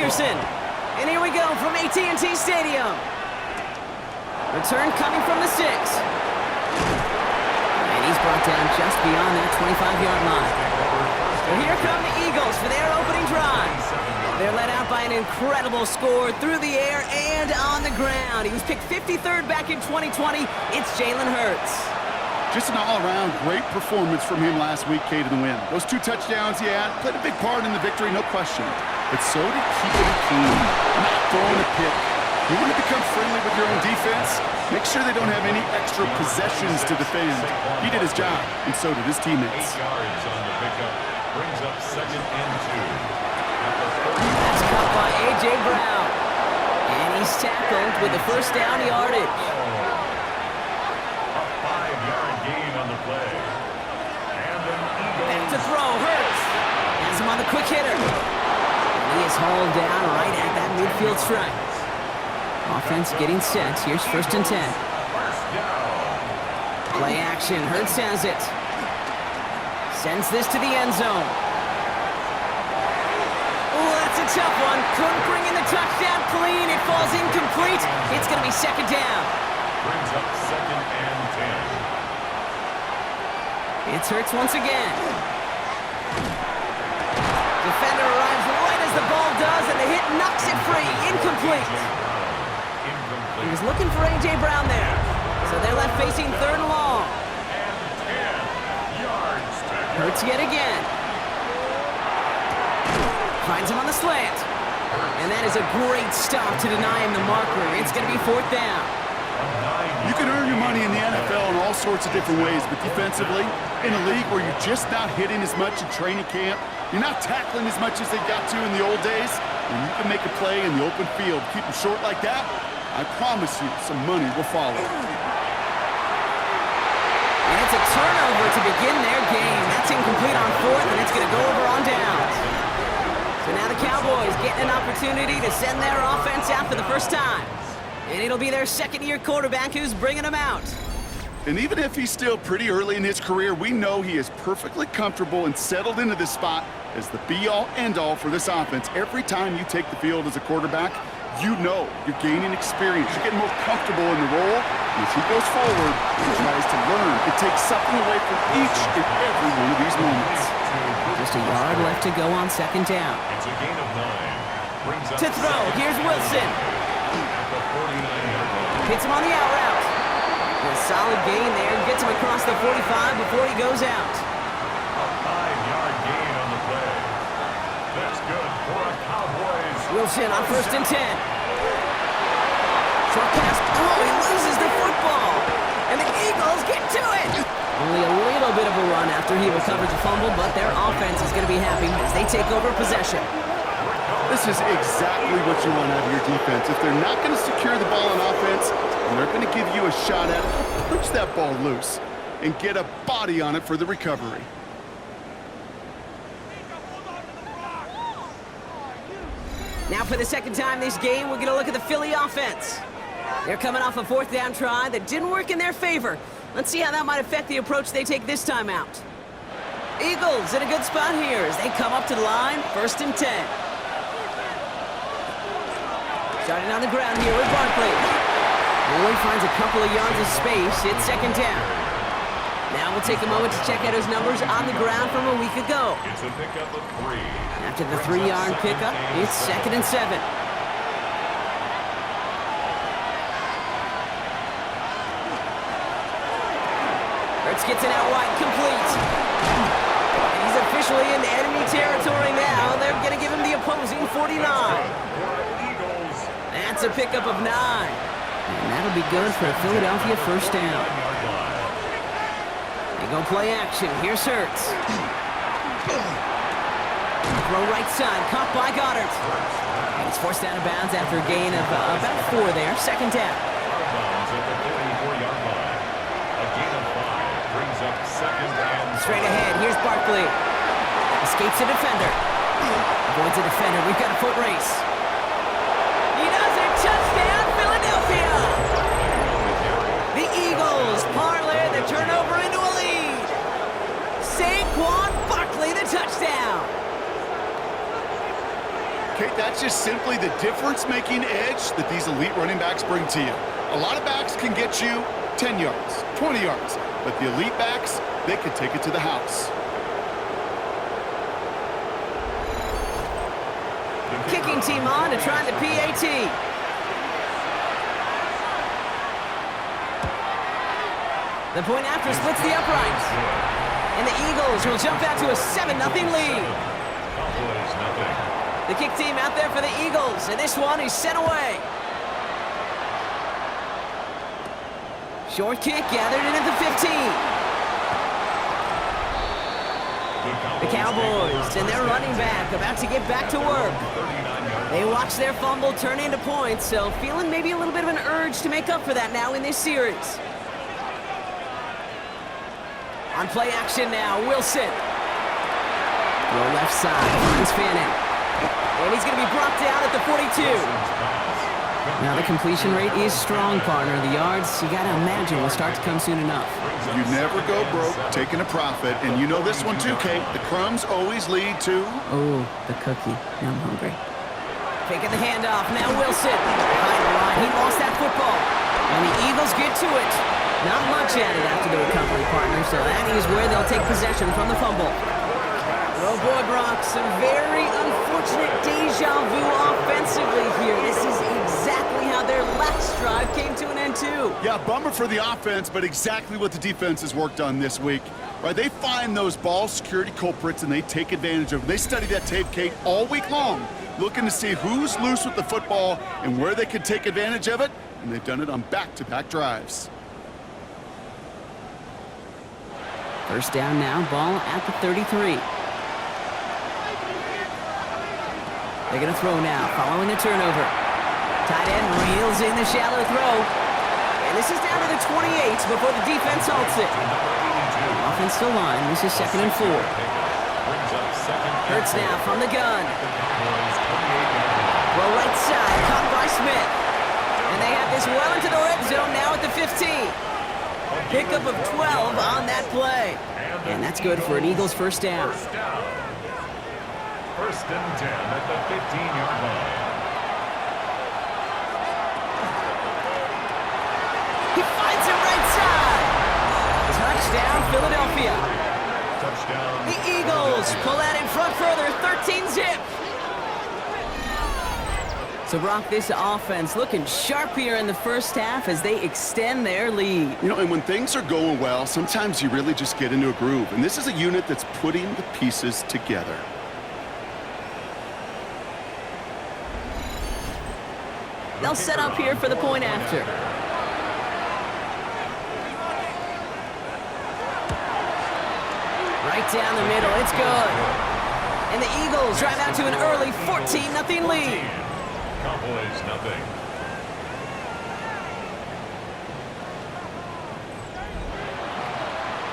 Peterson. And here we go from AT&T Stadium. Return coming from the 6. And he's brought down just beyond that 25-yard line. So here come the Eagles for their opening drive. They're led out by an incredible score through the air and on the ground. He was picked 53rd back in 2020. It's Jalen Hurts. Just an all-around great performance from him last week, Kate, in the win. Those 2 touchdowns he had played a big part in the victory, no question. But so did keeping it clean, not throwing a pick. You want to become friendly with your own defense? Make sure they don't have any extra possessions to defend. He did his job, and so did his teammates. 8 yards on the pickup. Brings up 2nd and 2. That's caught by A.J. Brown. And he's tackled with the first down yardage. A 5-yard gain on the play. And an Eagles. Back to throw, Hurts. Has him on the quick hitter. And he is hauled down right at that midfield stripe. Offense getting set. Here's 1st and 10. Play action. Hurts has it. Sends this to the end zone. Oh, that's a tough one. Couldn't bring in the touchdown clean. It falls incomplete. It's going to be 2nd down. Brings up 2nd and 10. It's Hurts once again. Defender arrives right as the ball does, and the hit knocks it free. Incomplete. He was looking for A.J. Brown there. So they're left facing 3rd and long. And 10 yards. Hurts yet again. Finds him on the slant. And that is a great stop to deny him the marker. It's going to be 4th down. You can earn your money in the NFL in all sorts of different ways, but defensively, in a league where you're just not hitting as much in training camp, you're not tackling as much as they got to in the old days, when you can make a play in the open field, keep them short like that, I promise you some money will follow. And it's a turnover to begin their game. That's incomplete on 4th, and it's going to go over on downs. So now the Cowboys getting an opportunity to send their offense out for the first time. And it'll be their 2nd-year quarterback who's bringing them out. And even if he's still pretty early in his career, we know he is perfectly comfortable and settled into this spot as the be-all, end-all for this offense. Every time you take the field as a quarterback, you know you're gaining experience. You're getting more comfortable in the role. And as he goes forward, he tries to learn and take something away from each and every one of these moments. Just a yard left to go on 2nd down. It's a gain of 9. Brings up To throw, here's Wilson. at the 49-yard line. Hits him on the out route. A solid gain there. Gets him across the 45 before he goes out. A 5-yard gain on the play. That's good for a Cowboys. Wilson on 1st and 10. Short pass. Oh, he loses the football. And the Eagles get to it. Only a little bit of a run after he recovers the fumble, but their offense is going to be happy as they take over possession. This is exactly what you want out of your defense. If they're not going to secure the ball on offense, and they're going to give you a shot at it, push that ball loose and get a body on it for the recovery. Now for the 2nd time this game, we're going to look at the Philly offense. They're coming off a 4th down try that didn't work in their favor. Let's see how that might affect the approach they take this time out. Eagles in a good spot here as they come up to the line, 1st and 10. Starting on the ground here with Barkley. Boyd finds a couple of yards of space. It's 2nd down. Now we'll take a moment to check out his numbers on the ground from a week ago. It's a pickup of 3. After the 3-yard pickup, it's 2nd and 7. Hurts gets it out wide, complete. And he's officially in enemy territory now. They're going to give him the opposing 49. That's a pickup of 9. And that'll be good for a Philadelphia 1st down. They go play action. Here's Hurts. Throw right side, caught by Goddard. And he's forced out of bounds after a gain of about 4 there. 2nd down. Bounds at the 34-yard line. A gain of 5 brings up 2nd and Straight ahead, here's Barkley. Escapes the defender. Avoids the defender. We've got a foot race. He does it. Touchdown, Philadelphia. The Eagles parlay the turnover into a lead. Saquon Barkley, the touchdown. Kate, that's just simply the difference-making edge that these elite running backs bring to you. A lot of backs can get you 10 yards, 20 yards, but the elite backs, they can take it to the house. Kicking team on to try the PAT. The point after splits the uprights. And the Eagles will jump out to a 7-0 lead. Cowboys, nothing. The kick team out there for the Eagles, and this one is sent away. Short kick gathered in at the 15. The Cowboys and their running back about to get back to work. They watch their fumble turn into points, so feeling maybe a little bit of an urge to make up for that now in this series. On play action now, Wilson. Throw left side, finds Fannin. And he's going to be brought down at the 42. Now the completion rate is strong, partner. The yards, you got to imagine, will start to come soon enough. You never go broke taking a profit, and you know this one too, Kate. The crumbs always lead to... Oh, the cookie. Now I'm hungry. Taking the handoff, now Wilson. Behind the line, he lost that football. And the Eagles get to it. Not much added after the recovery, partner, so that is where they'll take possession from the fumble. Oh boy, Brock, some very unfortunate deja vu offensively here. This is exactly how their last drive came to an end too. Yeah, bummer for the offense, but exactly what the defense has worked on this week. Right, they find those ball security culprits and they take advantage of them. They study that tape, Kate, all week long, looking to see who's loose with the football and where they could take advantage of it, and they've done it on back-to-back drives. First down now, ball at the 33. They're going to throw now, following the turnover. Tight end reels in the shallow throw. And this is down to the 28 before the defense halts it. Offensive line, this is 2nd and 4. Hurts now from the gun. Well, right side, caught by Smith. And they have this well into the red zone now at the 15. Pickup of 12 on that play. And that's good for an Eagles first down. First and 10 at the 15-yard line. He finds him right side. Touchdown, Philadelphia. Touchdown. The Eagles pull that in front further, 13-zip. So, Brock, this offense looking sharp here in the first half as they extend their lead. You know, and when things are going well, sometimes you really just get into a groove. And this is a unit that's putting the pieces together. They'll set up here for the point after. Right down the middle, it's good. And the Eagles drive out to an early 14-0 lead. Cowboys, nothing.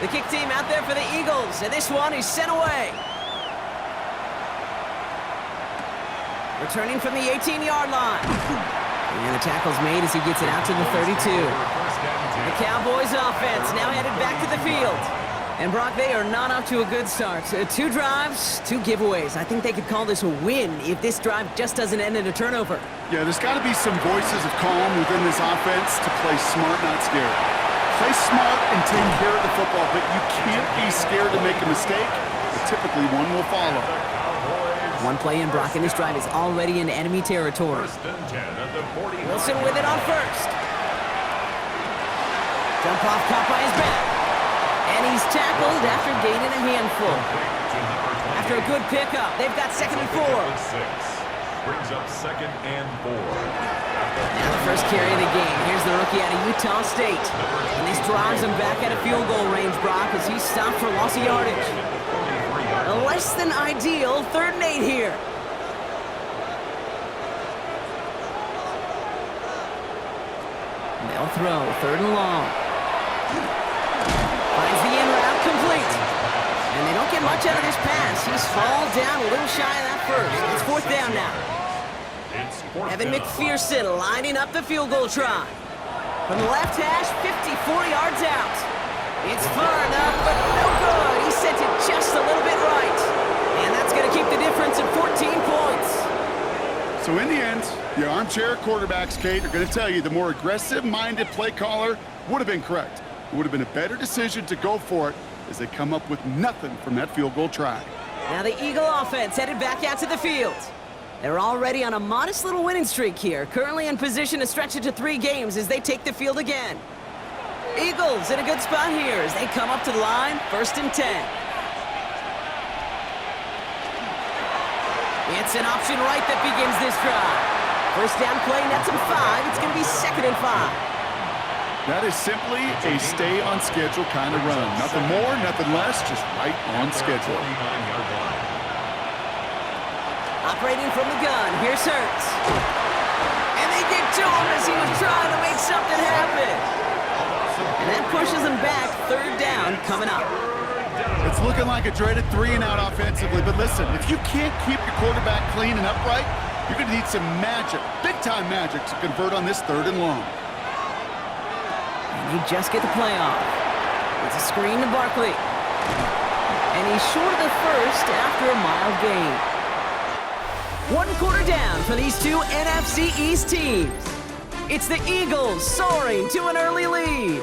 The kick team out there for the Eagles, and this one is sent away. Returning from the 18-yard line. And the tackle's made as he gets it out to the 32. The Cowboys offense now headed back to the field. And Brock, they are not off to a good start. 2 drives, 2 giveaways. I think they could call this a win if this drive just doesn't end in a turnover. Yeah, there's got to be some voices of calm within this offense to play smart, not scared. Play smart and take care of the football, but you can't be scared to make a mistake. But typically, one will follow. One play in, Brock, and this drive is already in enemy territory. First and 10 at the 40. Wilson with it on first. Jump off, caught by his back. And he's tackled after gaining a handful. After a good pickup, they've got 2nd and 4. Brings up 2nd and 4. Now the first carry of the game. Here's the rookie out of Utah State. And this drives him back at a field goal range, Brock, as he's stopped for loss of yardage. A less than ideal 3rd and 8 here. They'll throw, 3rd and long. Finds the in route, complete. And they don't get much out of this pass. He's fallen down a little shy of that first. It's 4th down now. Evan McPherson lining up the field goal try. From the left hash, 54 yards out. It's far enough, but no good. He sent it just a little bit right. And that's going to keep the difference at 14 points. So in the end, the armchair quarterbacks, Kate, are going to tell you the more aggressive-minded play caller would have been correct. It would have been a better decision to go for it as they come up with nothing from that field goal try. Now the Eagle offense headed back out to the field. They're already on a modest little winning streak here, currently in position to stretch it to 3 games as they take the field again. Eagles in a good spot here as they come up to the line, 1st and 10. It's an option right that begins this drive. First down play, nets him 5. It's going to be 2nd and 5. That is simply a stay-on-schedule kind of run. Nothing more, nothing less, just right on schedule. Operating from the gun, here's Hurts. And they get to him as he was trying to make something happen. And that pushes him back, 3rd down coming up. It's looking like a dreaded 3-and-out offensively, but listen, if you can't keep your quarterback clean and upright, you're going to need some magic, big-time magic, to convert on this 3rd and long. And they just get the play off. It's a screen to Barkley. And he's short of the first after a mild gain. 1 quarter down for these 2 NFC East teams. It's the Eagles soaring to an early lead.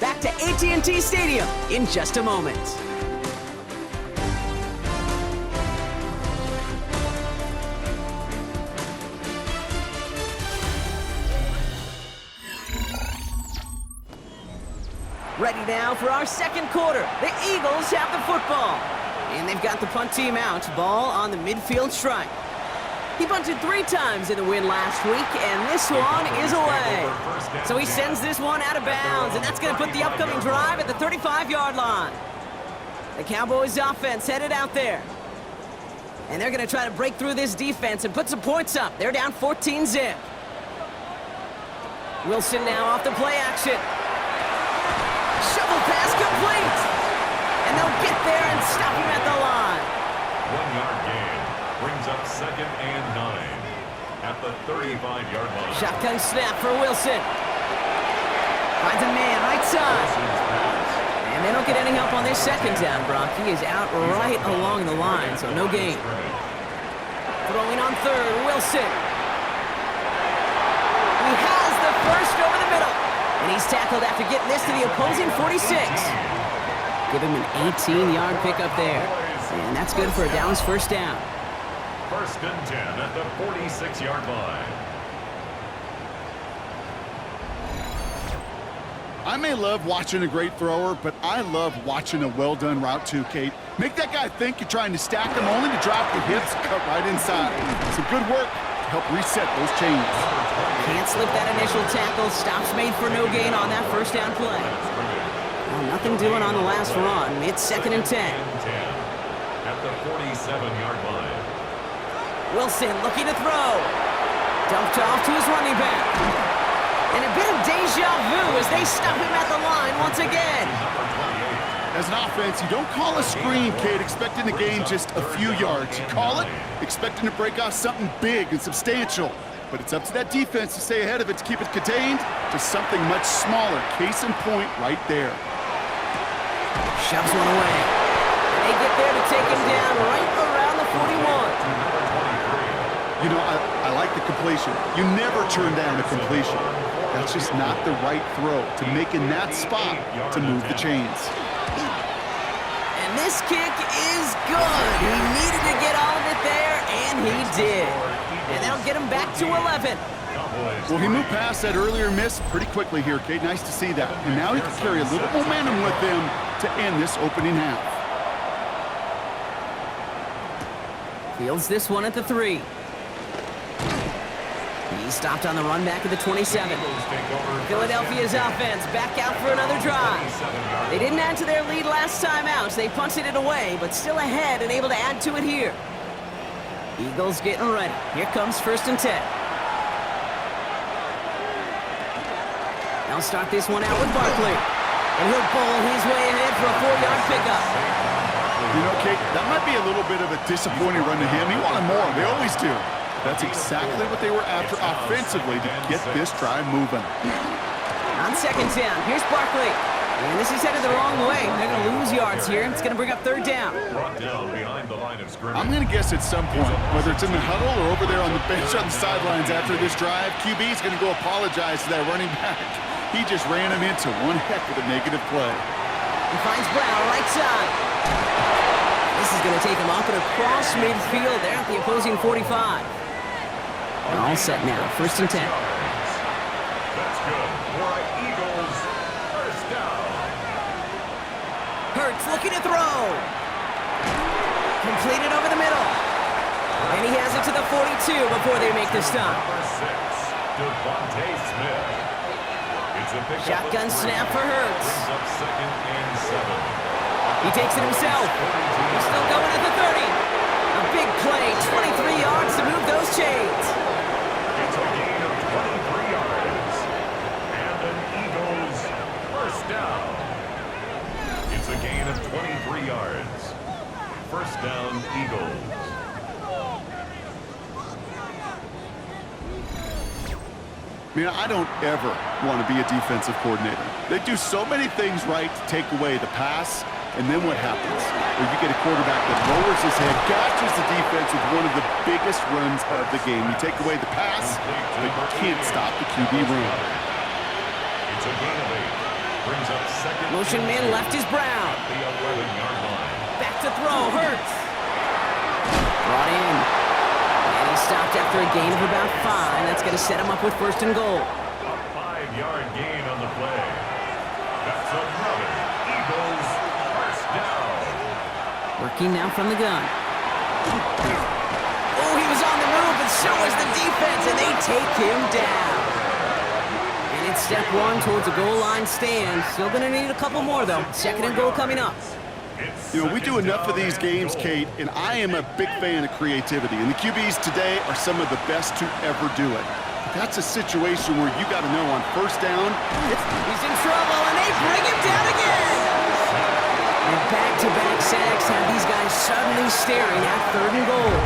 Back to AT&T Stadium in just a moment. Ready now for our 2nd quarter. The Eagles have the football. And they've got the punt team out. Ball on the midfield stripe. He punted 3 times in the win last week, and this one is away. So he sends this one out of bounds, and that's going to put the upcoming drive at the 35-yard line. The Cowboys offense headed out there. And they're going to try to break through this defense and put some points up. They're down 14-zip. Wilson now off the play action. Shovel pass complete. And they'll get there and stop him at the line. 1-yard gain brings up 2nd and 9 at the 35-yard line. Shotgun snap for Wilson. Finds a man right side. And they don't get any help on this 2nd down, Brock. He is out right along the line, so no gain. Throwing on 3rd, Wilson. He has the first over the middle. And he's tackled after getting this to the opposing 46. Give him an 18-yard pickup there. And that's good for a Dallas 1st down. 1st and 10 at the 46-yard line. I may love watching a great thrower, but I love watching a well-done route too, Kate. Make that guy think you're trying to stack him only to drop the hips, cut right inside. Some good work to help reset those chains. Can't slip that initial tackle. Stops made for no gain on that 1st down play. Well, nothing doing on the last run. It's 2nd and 10. At the 47-yard line. Wilson looking to throw. Dumped off to his running back. And a bit of deja vu as they stop him at the line once again. As an offense, you don't call a screen, Kate, expecting to gain just a few yards. You call it expecting to break off something big and substantial. But it's up to that defense to stay ahead of it, to keep it contained to something much smaller. Case in point right there. Shoves one away. And they get there to take him down right around the 41. You know, I like the completion. You never turn down a completion. That's just not the right throw to make in that spot to move the chains. And this kick is good. He needed to get all of it there, and he did. And that'll get him back to 11. Well, he moved past that earlier miss pretty quickly here, Kate. Nice to see that. And now he can carry a little momentum with him to end this opening half. Fields this one at the 3. He stopped on the run back at the 27. Philadelphia's offense back out for another drive. They didn't add to their lead last time out. They punted it away, but still ahead and able to add to it here. Eagles getting ready. Here comes 1st and 10. They'll start this one out with Barkley. And he'll bowl his way ahead for a 4-yard pickup. You know, Kate, that might be a little bit of a disappointing run to him. He wanted more. They always do. That's exactly what they were after offensively to get this drive moving. On 2nd down, here's Barkley. And this is headed the wrong way. They're going to lose yards here. It's going to bring up third down. Brought down behind the line of scrimmage. I'm going to guess at some point, whether it's in the huddle or over there on the bench on the sidelines after this drive, QB is going to go apologize to that running back. He just ran him into one heck of a negative play. He finds Brown, right side. This is going to take him up and across midfield there at the opposing 45. They're all set now, 1st and 10. That's good for Eagles. First down. Hurts looking to throw. Completed over the middle. And he has it to the 42 before they make the stop. Number 6, Devontae Smith. It's a pickup. Shotgun snap for Hurts. Brings up 2nd and 7. He takes it himself. He's still going at the 30. A big play, 23 yards to move those chains. It's a gain of 23 yards. And an Eagles first down. It's a gain of 23 yards. First down, Eagles. Man, I don't ever want to be a defensive coordinator. They do so many things right to take away the pass, and then what happens? Well, you get a quarterback that lowers his head, gashes the defense with one of the biggest runs of the game. You take away the pass, but you can't stop the QB run. It's a gain of 8. Brings up 2nd. Motion man left is Brown. The 11-yard line. Back to throw, Hurts. Brought in. And he stopped after a gain of about 5. That's going to set him up with 1st and goal. A 5-yard gain on the play. That's another Eagles first down. Working now from the gun. Oh, he was on the move, and so was the defense, and they take him down. And it's step 1 towards a goal line stand. Still going to need a couple more, though. 2nd and goal coming up. You know, we do enough of these games, Kate, and I am a big fan of creativity. And the QBs today are some of the best to ever do it. But that's a situation where you got to know on 1st down, He's in trouble, and they bring him down again. And back-to-back sacks have these guys suddenly staring at 3rd and goal.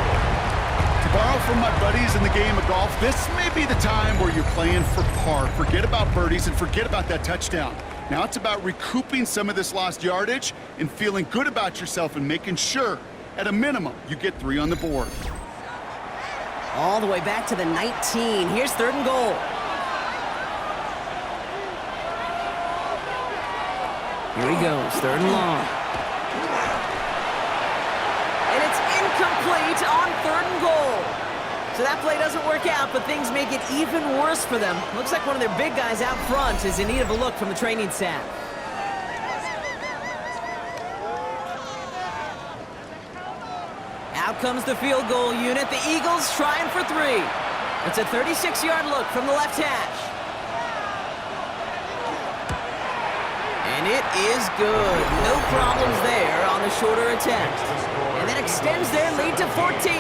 to borrow from my buddies in the game of golf, this may be the time where you're playing for par. Forget about birdies and forget about that touchdown. Now it's about recouping some of this lost yardage and feeling good about yourself and making sure, at a minimum, you get 3 on the board. All the way back to the 19. Here's 3rd and goal. Here he goes, 3rd and long. And it's incomplete on 3rd and goal. So that play doesn't work out, but things make it even worse for them. Looks like one of their big guys out front is in need of a look from the training staff. Out comes the field goal unit. The Eagles trying for 3. It's a 36-yard look from the left hash. And it is good. No problems there on the shorter attempt. And that extends their lead to 14.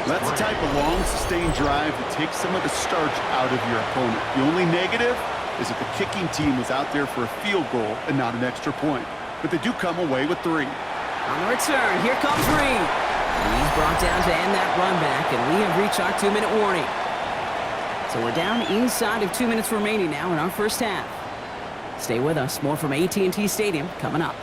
That's the type of long, sustained drive that takes some of the starch out of your opponent. The only negative is that the kicking team was out there for a field goal and not an extra point. But they do come away with 3. On the return, here comes Reed. He's brought down to end that run back, and we have reached our 2-minute warning. So we're down inside of 2 minutes remaining now in our first half. Stay with us. More from AT&T Stadium coming up.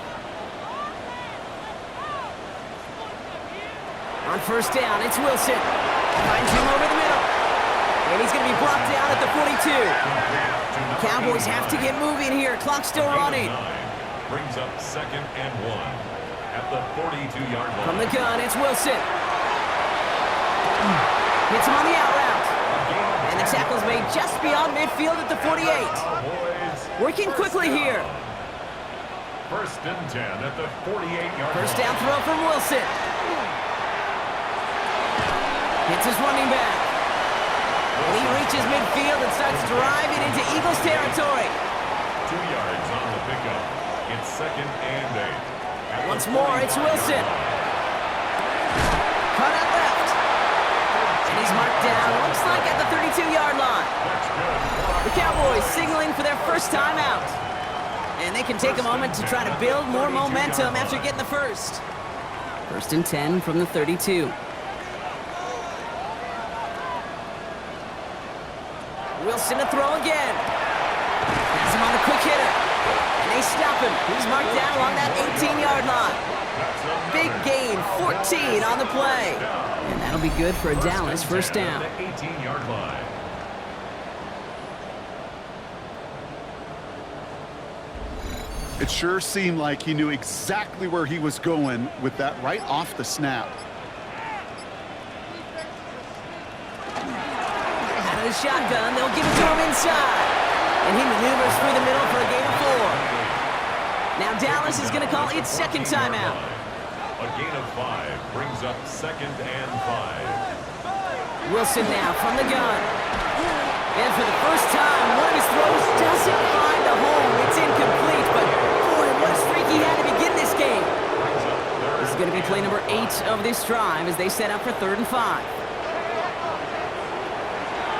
On first down, it's Wilson. Finds him over the middle. And he's going to be brought down at the 42. The Cowboys have to get moving here. Clock's still running. Brings up 2nd and 1 at the 42-yard line. From the gun, it's Wilson. Hits him on the out route. And the tackle's made just beyond midfield at the 48. Working quickly here. 1st and 10 at the 48-yard line. First down throw from Wilson. Hits his running back. And he reaches midfield and starts driving into Eagles territory. 2 yards on the pickup. It's 2nd and 8. Once more, it's Wilson. Cut out left. And he's marked down, looks like at the 32-yard line. The Cowboys signaling for their first time out. And they can take a moment to try to build more momentum after getting the first. 1st and 10 from the 32. Wilson to throw again. Has him on a quick hitter. And they stop him. He's marked down along that 18-yard line. Big gain, 14 on the play. And that'll be good for a Dallas first down. 18-yard line. It sure seemed like he knew exactly where he was going with that right off the snap. Out of the shotgun, they'll give it to him inside. And he maneuvers through the middle for a gain of 4. Now Dallas is going to call its second timeout. A gain of 5 brings up 2nd and 5. Wilson now from the gun. And for the first time, one of his throws doesn't find a home. It's incomplete, but boy, what a streak he had to begin this game. This is going to be play number 8 of this drive as they set up for 3rd and 5.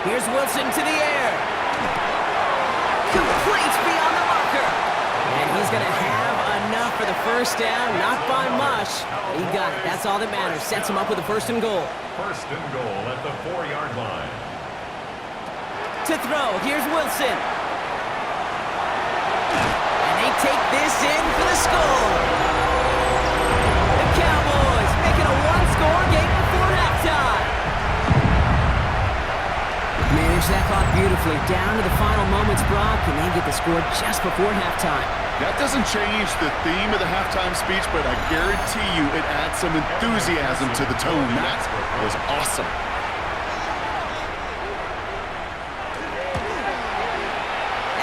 Here's Wilson to the air. Complete beyond the marker. And he's going to have enough for the first down, not by much. He got it. That's all that matters. Sets him up with a 1st and goal. 1st and goal at the 4-yard line. To throw, here's Wilson. And they take this in for the score. The Cowboys making a one-score game before halftime. Manage that clock beautifully. Down to the final moments, Brock, and they get the score just before halftime. That doesn't change the theme of the halftime speech, but I guarantee you it adds some enthusiasm to the tone. That was awesome.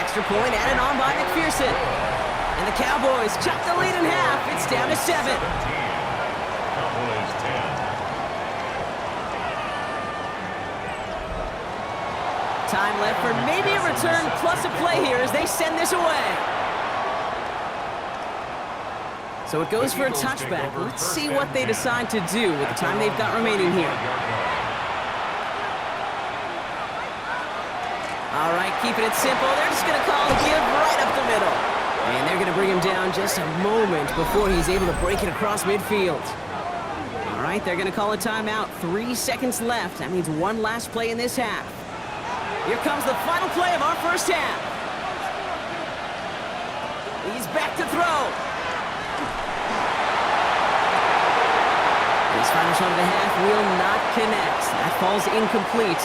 Extra point added on by McPherson. And the Cowboys chop the lead in half. It's down to 7. Cowboys 10. Time left for maybe a return plus a play here as they send this away. So it goes for a touchback. Let's see what they decide to do with the time they've got remaining here. All right, keeping it simple. They're just going to call a give right up the middle. And they're going to bring him down just a moment before he's able to break it across midfield. All right, they're going to call a timeout. 3 seconds left. That means one last play in this half. Here comes the final play of our first half. He's back to throw. His final shot of the half will not connect. That falls incomplete.